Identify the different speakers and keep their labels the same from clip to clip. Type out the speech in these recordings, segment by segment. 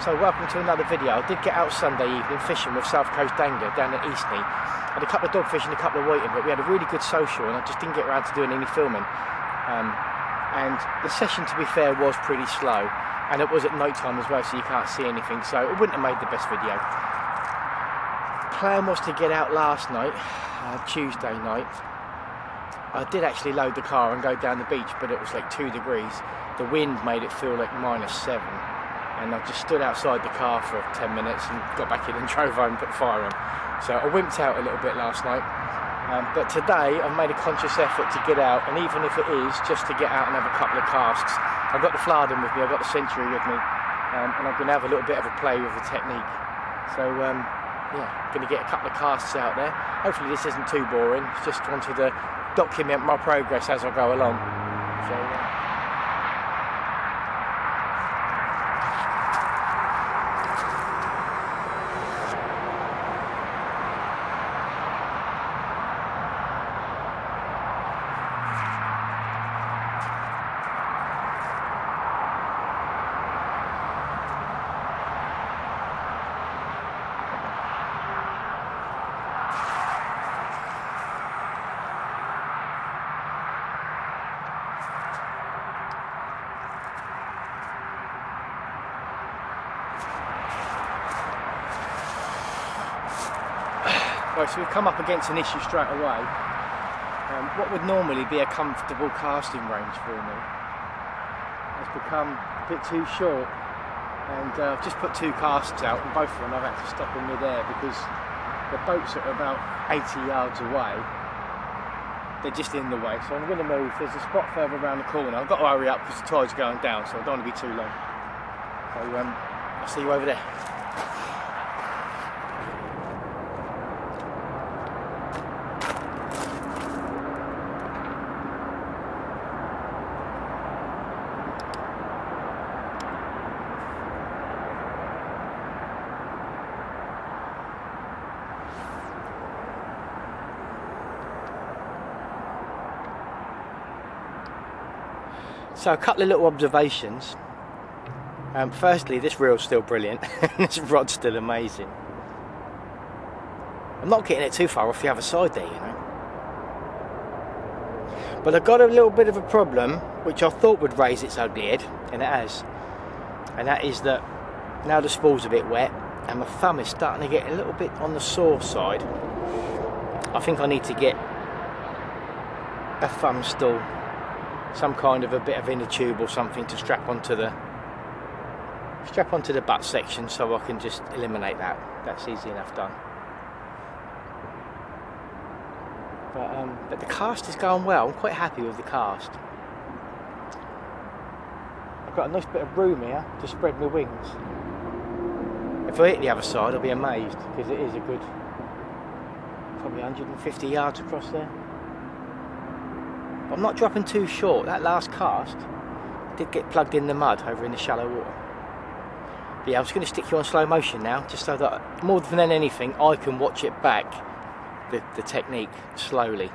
Speaker 1: So welcome to another video. I did get out Sunday evening fishing with South Coast Angler down at Eastney. Had a couple of dogfish and a couple of whiting, but we had a really good social and I just didn't get around to doing any filming. And the session, to be fair, was pretty slow, and it was at night time as well, so you can't see anything, so it wouldn't have made the best video. Plan was to get out last night, Tuesday night. I did actually load the car and go down the beach, but it was like 2 degrees. The wind made it feel like -7. And I just stood outside the car for 10 minutes and got back in and drove home and put the fire on. So I wimped out a little bit last night. But today I've made a conscious effort to get out, and even if it is just to get out and have a couple of casts. I've got the Flarden with me, I've got the Century with me, and I'm going to have a little bit of a play with the technique. So yeah, going to get a couple of casts out there. Hopefully this isn't too boring, just wanted to document my progress as I go along. So, right, so we've come up against an issue straight away. What would normally be a comfortable casting range for me has become a bit too short, and I've just put 2 casts out, and both of them I've had to stop in mid-air because the boats are about 80 yards away. They're just in the way, so I'm going to move. There's a spot further around the corner. I've got to hurry up because the tide's going down, so I don't want to be too long. So I'll see you over there. So a couple of little observations. Firstly, this reel's still brilliant. This rod's still amazing. I'm not getting it too far off the other side there, you know. But I've got a little bit of a problem, which I thought would raise its ugly head, and it has. And that is that now the spool's a bit wet, and my thumb is starting to get a little bit on the sore side. I think I need to get a thumb stool, some kind of a bit of inner tube or something to strap onto the butt section, so I can just eliminate that. That's easy enough done. But the cast is going well. I'm quite happy with the cast. I've got a nice bit of room here to spread my wings. If I hit the other side, I'll be amazed, because it is a good probably 150 yards across there. I'm not dropping too short. That last cast did get plugged in the mud over in the shallow water. But yeah, I'm just going to stick you on slow motion now, just so that more than anything I can watch it back, the technique, slowly.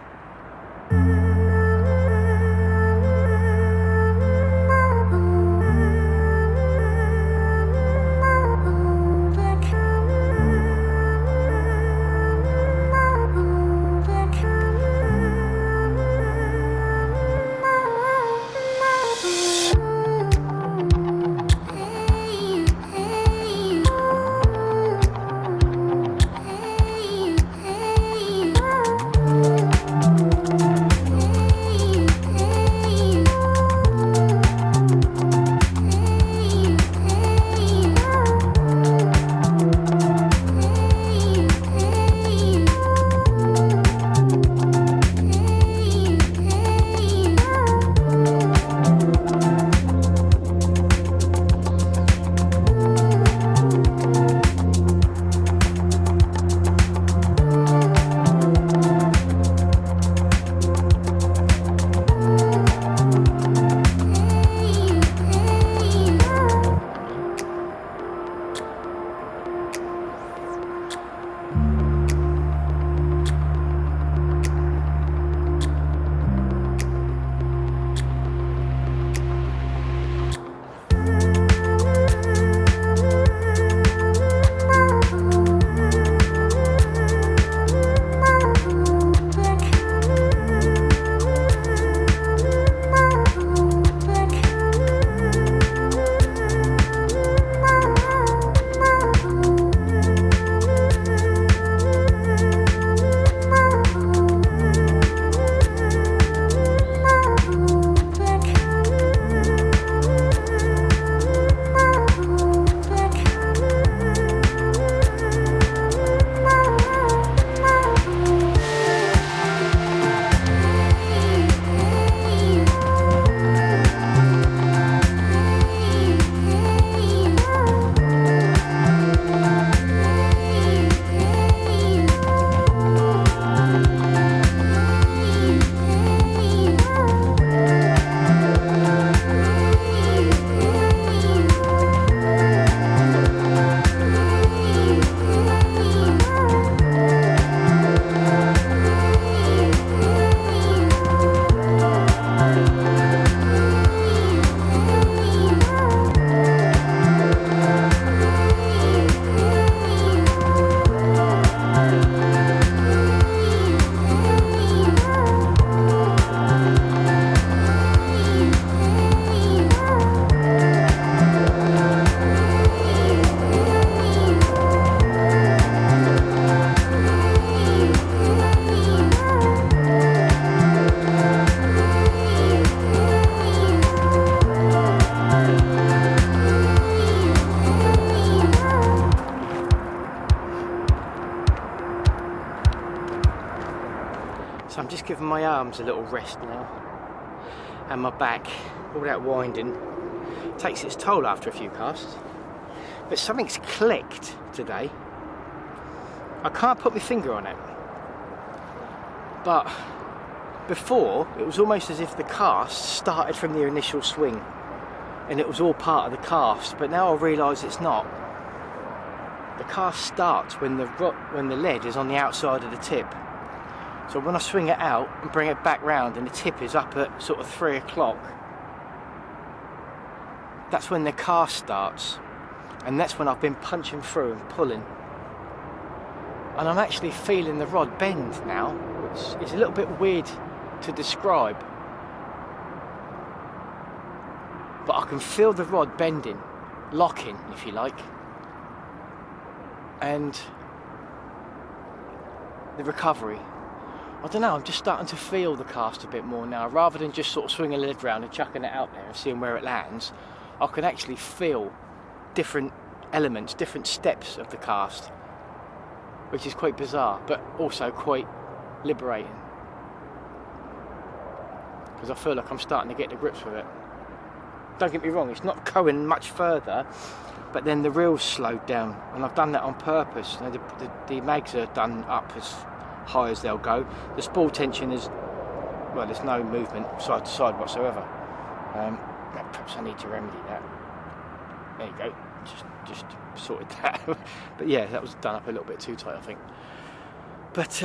Speaker 1: giving my arms a little rest now, and my back. All that winding takes its toll after a few casts. But something's clicked today. I can't put my finger on it. But before, it was almost as if the cast started from the initial swing, and it was all part of the cast. But now I realise it's not. The cast starts when the lead is on the outside of the tip. So when I swing it out and bring it back round, and the tip is up at sort of 3 o'clock, that's when the cast starts, and that's when I've been punching through and pulling. And I'm actually feeling the rod bend now, which is a little bit weird to describe. But I can feel the rod bending, locking, if you like. And the recovery. I don't know, I'm just starting to feel the cast a bit more now. Rather than just sort of swinging the lead round and chucking it out there and seeing where it lands, I can actually feel different elements, different steps of the cast, which is quite bizarre, but also quite liberating. Because I feel like I'm starting to get to grips with it. Don't get me wrong, it's not going much further, but then the reel's slowed down, and I've done that on purpose. You know, the mags are done up as high as they'll go. The spool tension is, well, there's no movement side to side whatsoever. Perhaps I need to remedy that. There you go, just sorted that. But yeah, that was done up a little bit too tight, I think. But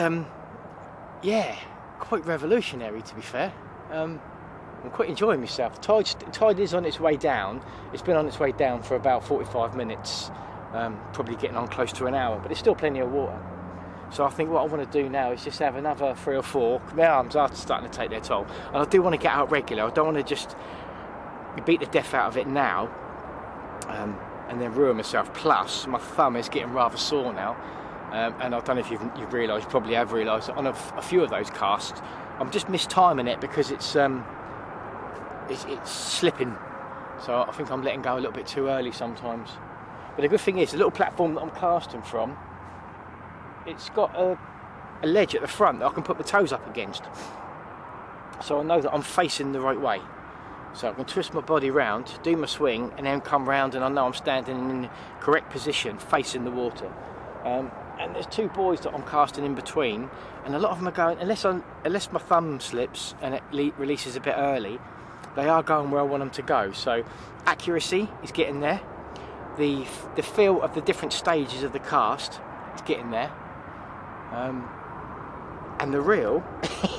Speaker 1: yeah, quite revolutionary, to be fair. I'm quite enjoying myself. The tide is on its way down. It's been on its way down for about 45 minutes, probably getting on close to an hour, but there's still plenty of water. So I think what I want to do now is just have another 3 or 4. My arms are starting to take their toll, and I do want to get out regular. I don't want to just beat the death out of it now and then ruin myself. Plus, my thumb is getting rather sore now, and I don't know if you've realised, probably have realised, that on a few of those casts, I'm just mistiming it because it's slipping. So I think I'm letting go a little bit too early sometimes. But the good thing is, the little platform that I'm casting from, it's got a ledge at the front that I can put my toes up against. So I know that I'm facing the right way. So I can twist my body round, do my swing, and then come round, and I know I'm standing in the correct position, facing the water. And there's 2 buoys that I'm casting in between, and a lot of them are going, unless my thumb slips and it releases a bit early, they are going where I want them to go. So accuracy is getting there. The feel of the different stages of the cast is getting there. And the reel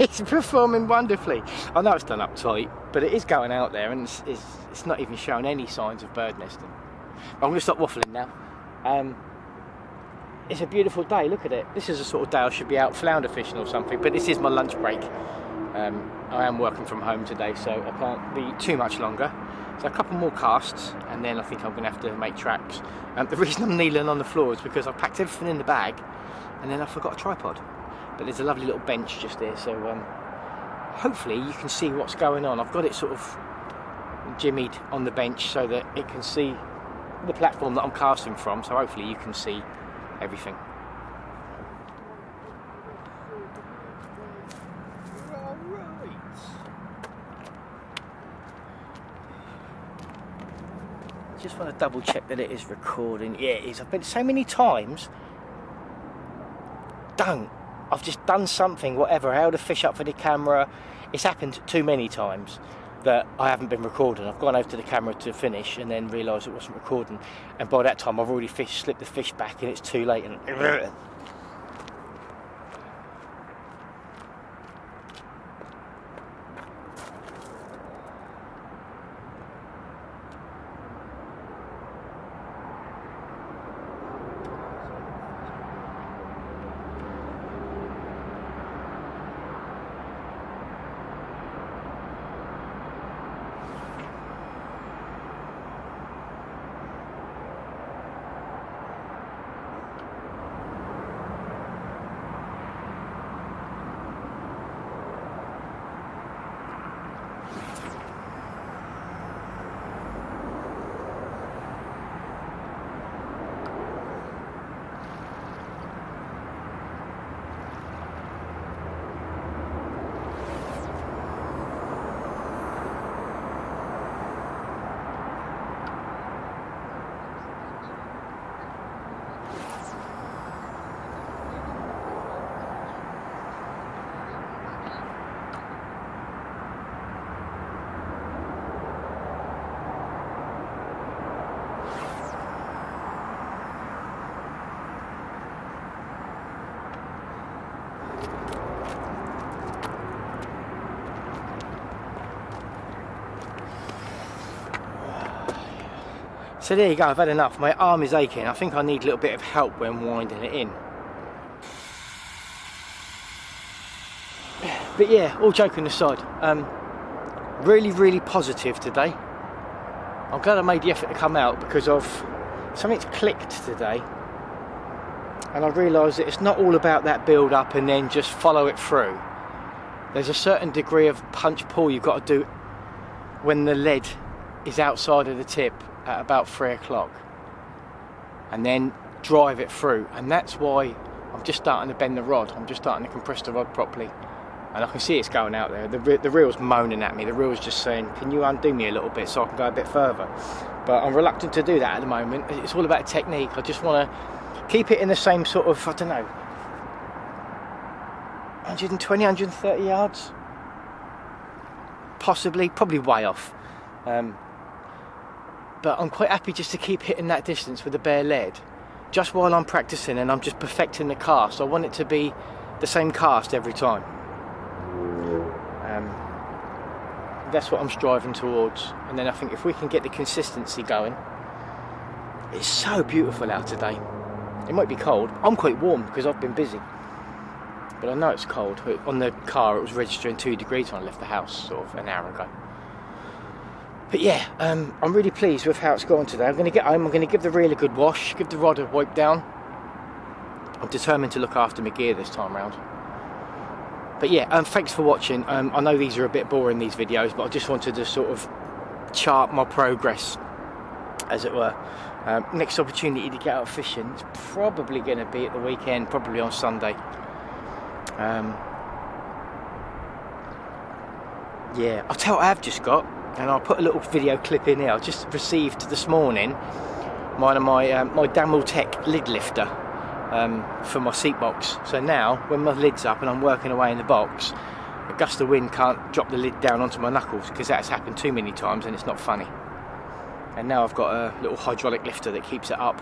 Speaker 1: is performing wonderfully. I know it's done up tight, but it is going out there, and it's not even showing any signs of bird nesting. I'm going to stop waffling now. It's a beautiful day, look at it. This is the sort of day I should be out flounder fishing or something, but this is my lunch break. I am working from home today, so I can't be too much longer. So a couple more casts, and then I think I'm going to have to make tracks. The reason I'm kneeling on the floor is because I packed everything in the bag, and then I forgot a tripod. But there's a lovely little bench just there, so hopefully you can see what's going on. I've got it sort of jimmied on the bench so that it can see the platform that I'm casting from, so hopefully you can see everything. Just want to double check that it is recording. Yeah, it is. I've been so many times. I've just done something, whatever. I held a fish up for the camera. It's happened too many times that I haven't been recording. I've gone over to the camera to finish and then realised it wasn't recording. And by that time, I've already slipped the fish back and it's too late. And So there you go, I've had enough. My arm is aching. I think I need a little bit of help when winding it in. But yeah, all joking aside, really positive today. I'm glad I made the effort to come out because of something's clicked today, and I realised that it's not all about that build up and then just follow it through. There's a certain degree of punch pull you've got to do when the lead is outside of the tip at about 3 o'clock, and then drive it through. And that's why I'm just starting to bend the rod. I'm just starting to compress the rod properly, and I can see it's going out there. The reel's moaning at me. The reel's just saying, can you undo me a little bit so I can go a bit further? But I'm reluctant to do that at the moment. It's all about technique. I just want to keep it in the same sort of, I don't know, 120, 130 yards? Possibly, probably way off. But I'm quite happy just to keep hitting that distance with the bare lead, just while I'm practicing and I'm just perfecting the cast. I want it to be the same cast every time. That's what I'm striving towards. And then I think if we can get the consistency going. It's so beautiful out today. It might be cold. I'm quite warm because I've been busy, but I know it's cold. On the car it was registering 2 degrees when I left the house sort of an hour ago. But yeah, I'm really pleased with how it's gone today. I'm going to get home, I'm going to give the reel a good wash, give the rod a wipe down. I'm determined to look after my gear this time round. But yeah, thanks for watching. I know these are a bit boring, these videos, but I just wanted to sort of chart my progress, as it were. Next opportunity to get out fishing is probably going to be at the weekend, probably on Sunday. Yeah, I'll tell you what I have just got, and I'll put a little video clip in here. I just received this morning my Damel Tech lid lifter for my seat box. So now, when my lid's up and I'm working away in the box, a gust of wind can't drop the lid down onto my knuckles, because that's happened too many times and it's not funny. And now I've got a little hydraulic lifter that keeps it up.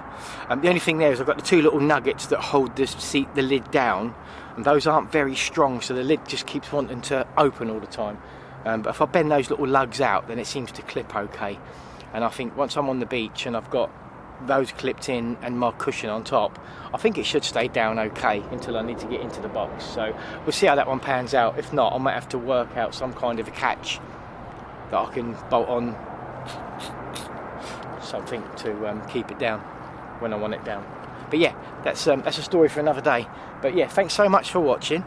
Speaker 1: The only thing there is I've got the 2 little nuggets that hold the lid down, and those aren't very strong, so the lid just keeps wanting to open all the time. But if I bend those little lugs out, then it seems to clip okay. And I think once I'm on the beach and I've got those clipped in and my cushion on top, I think it should stay down okay until I need to get into the box. So we'll see how that one pans out. If not, I might have to work out some kind of a catch that I can bolt on something to keep it down when I want it down. But yeah, that's a story for another day. But yeah, thanks so much for watching.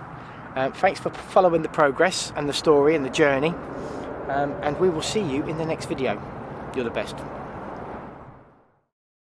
Speaker 1: Thanks for following the progress and the story and the journey. And we will see you in the next video. You're the best.